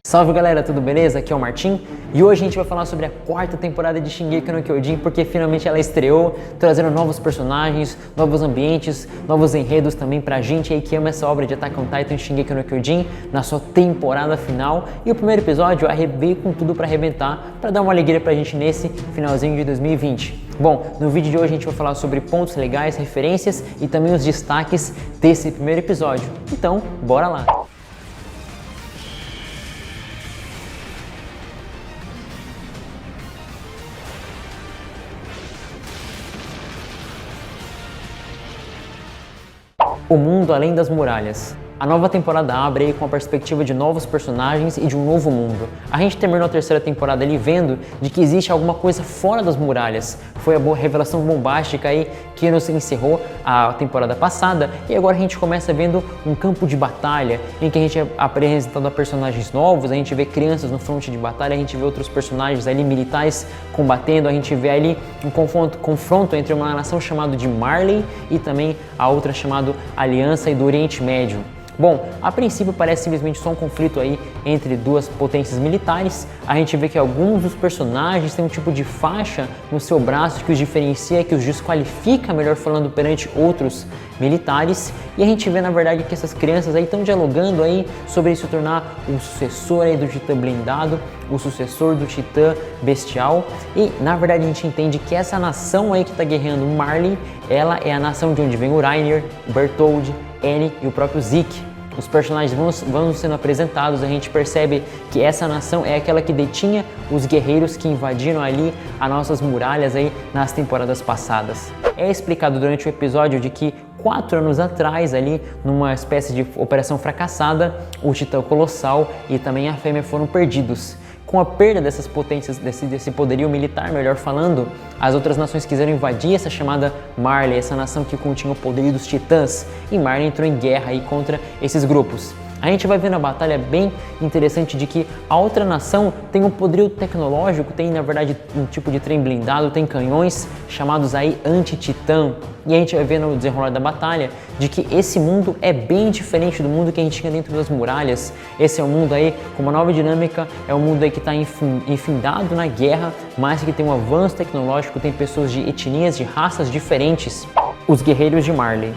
Salve galera, tudo beleza? Aqui é o Martin e hoje a gente vai falar sobre a quarta temporada de Shingeki no Kyojin porque finalmente ela estreou, trazendo novos personagens, novos ambientes, novos enredos também pra gente aí que ama essa obra de Attack on Titan Shingeki no Kyojin na sua temporada final. E o primeiro episódio veio com tudo pra arrebentar, pra dar uma alegria pra gente nesse finalzinho de 2020. Bom, no vídeo de hoje a gente vai falar sobre pontos legais, referências e também os destaques desse primeiro episódio. Então, bora lá! O mundo além das muralhas. A nova temporada abre aí com a perspectiva de novos personagens e de um novo mundo. A gente terminou a terceira temporada ali vendo de que existe alguma coisa fora das muralhas. Foi a boa revelação bombástica aí que nos encerrou a temporada passada e agora a gente começa vendo um campo de batalha em que a gente é apresentado a personagens novos, a gente vê crianças no fronte de batalha, a gente vê outros personagens ali militares combatendo, a gente vê ali um confronto entre uma nação chamada de Marley e também a outra chamada Aliança e do Oriente Médio. Bom, a princípio parece simplesmente só um conflito aí entre duas potências militares. A gente vê que alguns dos personagens têm um tipo de faixa no seu braço que os diferencia, que os desqualifica, melhor falando, perante outros militares. E a gente vê na verdade que essas crianças aí estão dialogando aí sobre se tornar o sucessor aí do Titã blindado, o sucessor do Titã bestial. E na verdade a gente entende que essa nação aí que está guerreando Marley, ela é a nação de onde vem o Reiner, o Bertholdt, Annie e o próprio Zeke. Os personagens vão sendo apresentados, a gente percebe que essa nação é aquela que detinha os guerreiros que invadiram ali as nossas muralhas aí nas temporadas passadas. É explicado durante o episódio de que 4 anos atrás ali, numa espécie de operação fracassada, o Titã Colossal e também a Fêmea foram perdidos. Com a perda dessas potências, desse poderio militar, melhor falando, as outras nações quiseram invadir essa chamada Marley, essa nação que continha o poderio dos titãs, e Marley entrou em guerra aí contra esses grupos. A gente vai ver na batalha bem interessante de que a outra nação tem um poderio tecnológico, tem na verdade um tipo de trem blindado, tem canhões chamados aí anti-titã. E a gente vai ver no desenrolar da batalha de que esse mundo é bem diferente do mundo que a gente tinha dentro das muralhas. Esse é um mundo aí com uma nova dinâmica, é um mundo aí que está enfindado na guerra, mas que tem um avanço tecnológico, tem pessoas de etnias, de raças diferentes. Os guerreiros de Marley.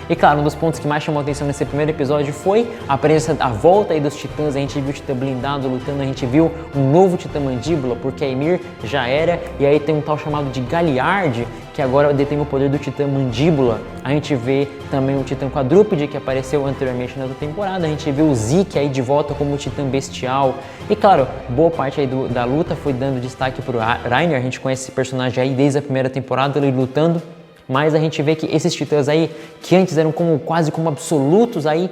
E claro, um dos pontos que mais chamou a atenção nesse primeiro episódio foi a presença, a volta aí dos titãs. A gente viu o Titã blindado lutando, a gente viu um novo Titã mandíbula, porque a Ymir já era, e aí tem um tal chamado de Galliard, que agora detém o poder do Titã mandíbula. A gente vê também o Titã quadrúpede, que apareceu anteriormente na temporada, a gente vê o Zeke aí de volta como o Titã bestial. E claro, boa parte aí da luta foi dando destaque para o Reiner, a gente conhece esse personagem aí desde a primeira temporada, ele lutando. Mas a gente vê que esses titãs aí, que antes eram quase como absolutos aí,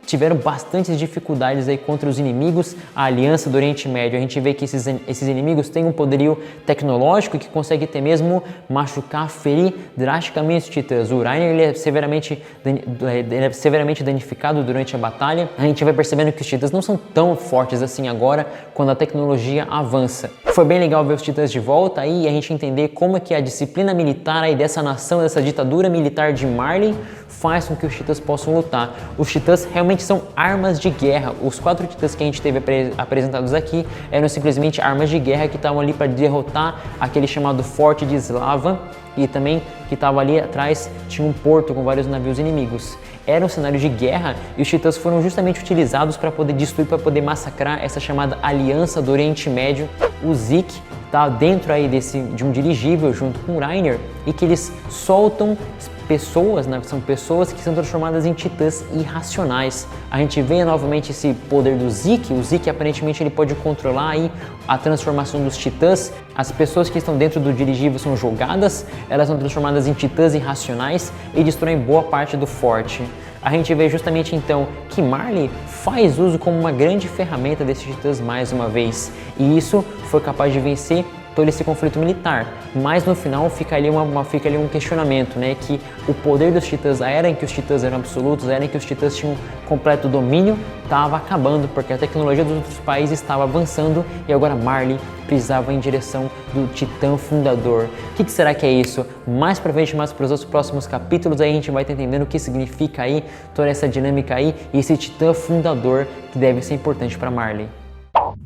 tiveram bastantes dificuldades aí contra os inimigos, a Aliança do Oriente Médio. A gente vê que esses inimigos têm um poderio tecnológico que consegue até mesmo machucar, ferir drasticamente os titãs. O Reiner ele é severamente danificado durante a batalha. A gente vai percebendo que os titãs não são tão fortes assim agora, quando a tecnologia avança. Foi bem legal ver os titãs de volta aí e a gente entender como é que a disciplina militar aí dessa nação, dessa ditadura militar de Marley, faz com que os titãs possam lutar. Os titãs realmente são armas de guerra. Os 4 titãs que a gente teve apresentados aqui eram simplesmente armas de guerra que estavam ali para derrotar aquele chamado Forte de Slava, e também que estava ali atrás tinha um porto com vários navios inimigos. Era um cenário de guerra e os titãs foram justamente utilizados para poder destruir, para poder massacrar essa chamada Aliança do Oriente Médio. O Zeke está dentro aí de um dirigível junto com o Reiner e que eles soltam pessoas, né? São pessoas que são transformadas em titãs irracionais. A gente vê novamente esse poder do Zeke. O Zeke aparentemente ele pode controlar aí a transformação dos titãs. As pessoas que estão dentro do dirigível são jogadas, elas são transformadas em titãs irracionais e destroem boa parte do forte. A gente vê justamente então que Marley faz uso como uma grande ferramenta desses titãs mais uma vez, e isso foi capaz de vencer todo esse conflito militar. Mas no final fica ali um questionamento, né, que o poder dos titãs, a era em que os titãs eram absolutos, a era em que os titãs tinham completo domínio, estava acabando, porque a tecnologia dos outros países estava avançando e agora Marley precisava ir em direção do Titã Fundador. O que será que é isso? Mais pra frente, mais para os próximos capítulos, aí a gente vai estar entendendo o que significa aí toda essa dinâmica aí e esse Titã Fundador que deve ser importante para Marley.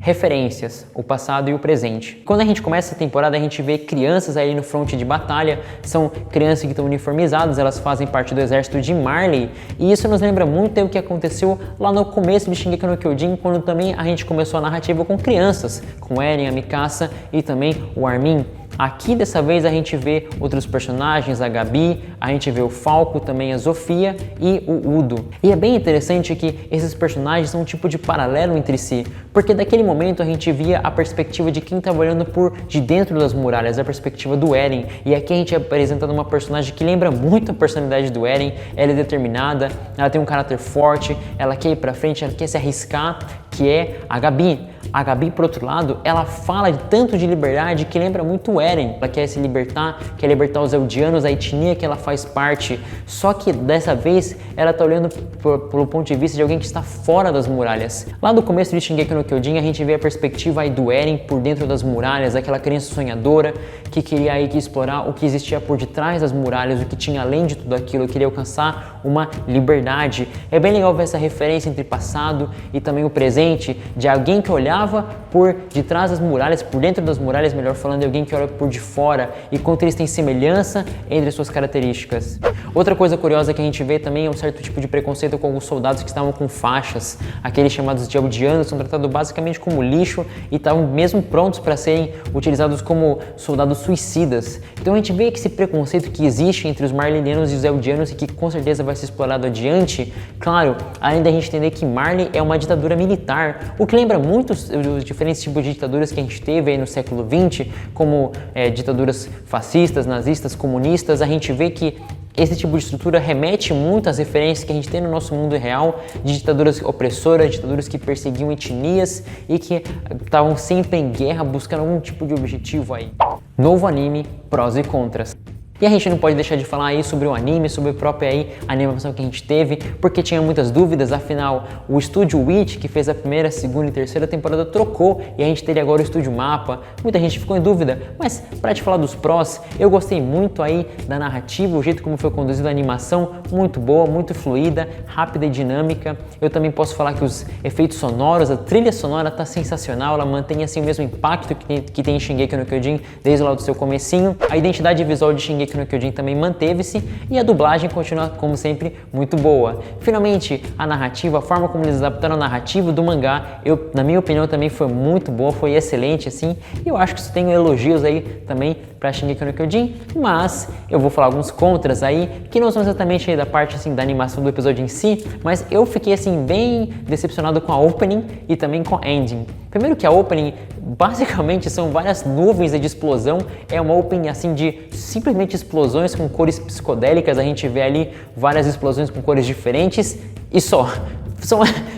Referências, o passado e o presente. Quando a gente começa essa temporada, a gente vê crianças aí no fronte de batalha, são crianças que estão uniformizadas, elas fazem parte do exército de Marley, e isso nos lembra muito o que aconteceu lá no começo de Shingeki no Kyojin, quando também a gente começou a narrativa com crianças, com Eren, a Mikasa e também o Armin. Aqui dessa vez a gente vê outros personagens, a Gabi, a gente vê o Falco, também a Zofia e o Udo. E é bem interessante que esses personagens são um tipo de paralelo entre si, porque daquele momento a gente via a perspectiva de quem estava olhando por de dentro das muralhas, a perspectiva do Eren. E aqui a gente é apresentando uma personagem que lembra muito a personalidade do Eren. Ela é determinada, ela tem um caráter forte, ela quer ir pra frente, ela quer se arriscar, que é a Gabi. A Gabi, por outro lado, ela fala tanto de liberdade que lembra muito o Eren. Ela quer se libertar, quer libertar os Eldianos, a etnia que ela faz parte. Só que dessa vez ela tá olhando pelo ponto de vista de alguém que está fora das muralhas. Lá no começo de Shingeki no Kyojin a gente vê a perspectiva aí do Eren por dentro das muralhas, aquela criança sonhadora que queria aí explorar o que existia por detrás das muralhas, o que tinha além de tudo aquilo, queria alcançar uma liberdade. É bem legal ver essa referência entre passado e também o presente, de alguém que olhava por detrás das muralhas, por dentro das muralhas, melhor falando, de alguém que olha por de fora e quanto eles têm semelhança entre suas características. Outra coisa curiosa que a gente vê também é um certo tipo de preconceito com alguns soldados que estavam com faixas, aqueles chamados de Eldianos, são tratados basicamente como lixo e estavam mesmo prontos para serem utilizados como soldados suicidas. Então a gente vê que esse preconceito que existe entre os Marleynianos e os Eldianos e que com certeza vai ser explorado adiante, claro, além da gente entender que Marley é uma ditadura militar, o que lembra muito os diferentes tipos de ditaduras que a gente teve aí no século XX, como ditaduras fascistas, nazistas, comunistas. A gente vê que esse tipo de estrutura remete muito às referências que a gente tem no nosso mundo real, de ditaduras opressoras, ditaduras que perseguiam etnias e que estavam sempre em guerra buscando algum tipo de objetivo aí. Novo anime, prós e contras. E a gente não pode deixar de falar aí sobre o anime, sobre a própria aí animação que a gente teve, porque tinha muitas dúvidas, afinal o estúdio Witch, que fez a primeira, segunda e terceira temporada, trocou e a gente teria agora o estúdio Mapa. Muita gente ficou em dúvida, mas para te falar dos prós, eu gostei muito aí da narrativa, o jeito como foi conduzida a animação, muito boa, muito fluida, rápida e dinâmica. Eu também posso falar que os efeitos sonoros, a trilha sonora tá sensacional, ela mantém assim o mesmo impacto que tem em Shingeki no Kyojin desde lá do seu comecinho. A identidade visual de Shingeki no Kyojin também manteve-se e a dublagem continua, como sempre, muito boa. Finalmente, a narrativa, a forma como eles adaptaram a narrativa do mangá, na minha opinião, também foi muito boa, foi excelente, assim, e eu acho que isso tem elogios aí também para Shingeki no Kyojin, mas eu vou falar alguns contras aí, que não são exatamente aí da parte, assim, da animação do episódio em si, mas eu fiquei, assim, bem decepcionado com a opening e também com a ending. Primeiro que a opening, basicamente, são várias nuvens de explosão, é uma opening, assim, de simplesmente explosões com cores psicodélicas, a gente vê ali várias explosões com cores diferentes e só.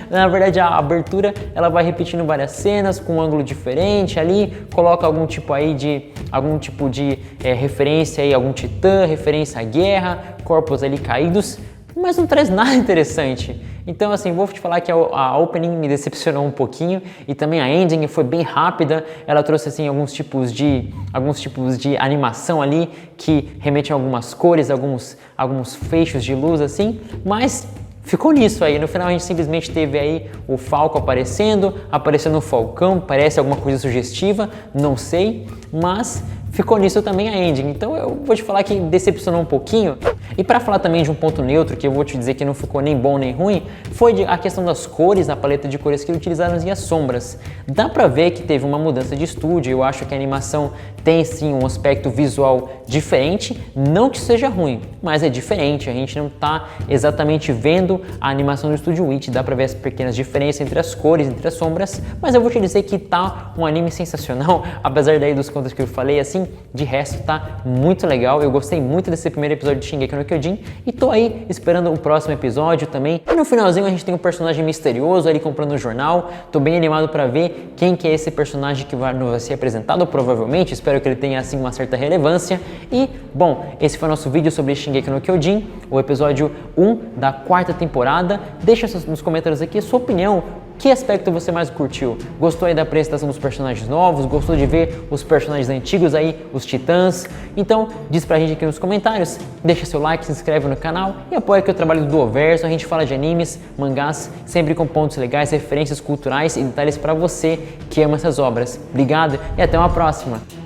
Na verdade, a abertura ela vai repetindo várias cenas com um ângulo diferente ali, coloca algum tipo de referência aí, algum titã, referência à guerra, corpos ali caídos, mas não traz nada interessante. Então, assim, vou te falar que a opening me decepcionou um pouquinho e também a ending foi bem rápida. Ela trouxe, assim, alguns tipos de animação ali que remetem a algumas cores, alguns feixes de luz, assim, mas ficou nisso aí. No final a gente simplesmente teve aí o Falco aparecendo o Falcão, parece alguma coisa sugestiva, não sei, mas ficou nisso também a ending. Então eu vou te falar que decepcionou um pouquinho. E para falar também de um ponto neutro, que eu vou te dizer que não ficou nem bom nem ruim, foi a questão das cores, a paleta de cores que utilizaram e as sombras. Dá pra ver que teve uma mudança de estúdio, eu acho que a animação tem sim um aspecto visual diferente, não que seja ruim, mas é diferente, a gente não tá exatamente vendo a animação do estúdio Witch, dá pra ver as pequenas diferenças entre as cores, entre as sombras, mas eu vou te dizer que tá um anime sensacional, apesar daí dos contos que eu falei, assim, de resto tá muito legal, eu gostei muito desse primeiro episódio de Shingeki no Kyojin e tô aí esperando o próximo episódio também. E no finalzinho a gente tem um personagem misterioso ali comprando o jornal, tô bem animado pra ver quem que é esse personagem que vai ser apresentado, provavelmente, espero que ele tenha assim uma certa relevância. E, bom, esse foi o nosso vídeo sobre Shingeki no Kyojin, o episódio 1 da quarta temporada. Deixa nos comentários aqui a sua opinião. Que aspecto você mais curtiu? Gostou aí da apresentação dos personagens novos? Gostou de ver os personagens antigos aí, os titãs? Então diz pra gente aqui nos comentários, deixa seu like, se inscreve no canal e apoia aqui o trabalho do Duoverso. A gente fala de animes, mangás, sempre com pontos legais, referências culturais e detalhes pra você que ama essas obras. Obrigado e até uma próxima!